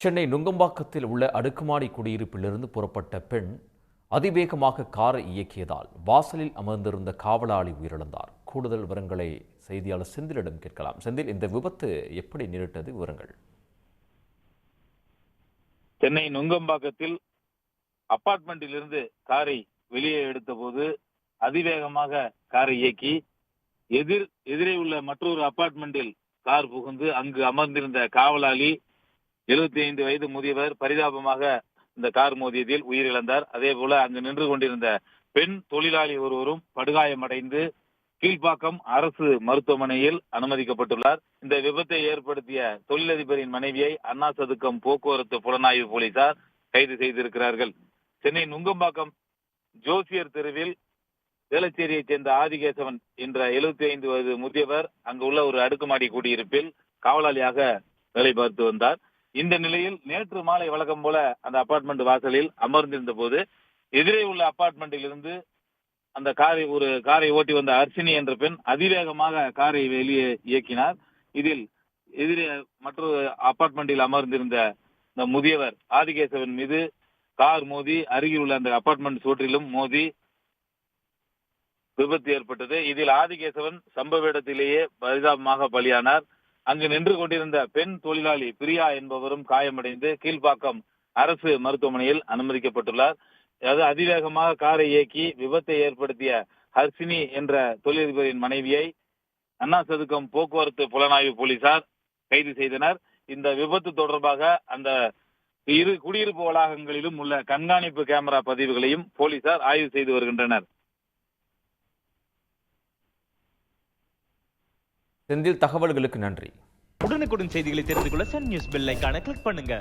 சென்னை நுங்கம்பாக்கத்தில் உள்ள அடுக்குமாடி குடியிருப்பிலிருந்து புறப்பட்ட பெண் அதிவேகமாக காரை இயக்கியதால் வாசலில் அமர்ந்திருந்த காவலாளி உயிரிழந்தார். கூடுதல் விவரங்களை செய்தியாளர் செந்திலிடம் கேட்கலாம். செந்தில், இந்த விபத்து எப்படி நேரிட்டது? விவரங்கள். சென்னை நுங்கம்பாக்கத்தில் அபார்ட்மெண்டிலிருந்து காரை வெளியே எடுத்தபோது அதிவேகமாக காரை இயக்கி எதிரே உள்ள மற்றொரு அபார்ட்மெண்டில் கார் புகுந்து அங்கு அமர்ந்திருந்த காவலாளி 75 வயது முதியவர் பரிதாபமாக இந்த கார் மோதியதில் உயிரிழந்தார். அதே போல அங்கு நின்று கொண்டிருந்த பெண் தொழிலாளி ஒருவரும் படுகாயமடைந்து கீழ்ப்பாக்கம் அரசு மருத்துவமனையில் அனுமதிக்கப்பட்டுள்ளார். இந்த விபத்தை ஏற்படுத்திய தொழிலதிபரின் மனைவியை அண்ணா சதுக்கம் போக்குவரத்து புலனாய்வு போலீசார் கைது செய்திருக்கிறார்கள். சென்னை நுங்கம்பாக்கம் ஜோசியர் தெருவில் வேளச்சேரியைச் சேர்ந்த ஆதிகேசவன் என்ற 75 வயது முதியவர் அங்கு உள்ள ஒரு அடுக்குமாடி குடியிருப்பில் காவலாளியாக வேலை பார்த்து வந்தார். இந்த நிலையில் நேற்று மாலை வழக்கம் போல அந்த அபார்ட்மெண்ட் வாசலில் அமர்ந்திருந்த போது எதிரே உள்ள அபார்ட்மெண்டில் இருந்து அந்த காரை ஓட்டி வந்த அர்ச்சினி என்ற பெண் அதிவேகமாக காரை வெளியே இயக்கினார். இதில் எதிரே மற்றொரு அபார்ட்மெண்டில் அமர்ந்திருந்த இந்த முதியவர் ஆதிகேசவன் மீது கார் மோதி அருகில் உள்ள அந்த அபார்ட்மெண்ட் சுவற்றிலும் மோதி விபத்து ஏற்பட்டது. இதில் ஆதிகேசவன் சம்பவ இடத்திலேயே பரிதாபமாக பலியானார். அங்கு நின்று கொண்டிருந்த பெண் தொழிலாளி பிரியா என்பவரும் காயமடைந்து கீழ்ப்பாக்கம் அரசு மருத்துவமனையில் அனுமதிக்கப்பட்டுள்ளார். அதாவது அதிவேகமாக காரை இயக்கி விபத்தை ஏற்படுத்திய ஹர்ஷினி என்ற தொழிலதிபரின் மனைவியை அண்ணா சதுக்கம் போக்குவரத்து புலனாய்வு போலீசார் கைது செய்தனர். இந்த விபத்து தொடர்பாக அந்த இரு குடியிருப்பு வளாகங்களிலும் உள்ள கண்காணிப்பு கேமரா பதிவுகளையும் போலீசார் ஆய்வு செய்து வருகின்றனர். செந்தில், தகவல்களுக்கு நன்றி. உடனுக்குடன் செய்திகளை தெரிந்து கொள்ள சன் நியூஸ் பெல் ஐகானை கிளிக் பண்ணுங்க.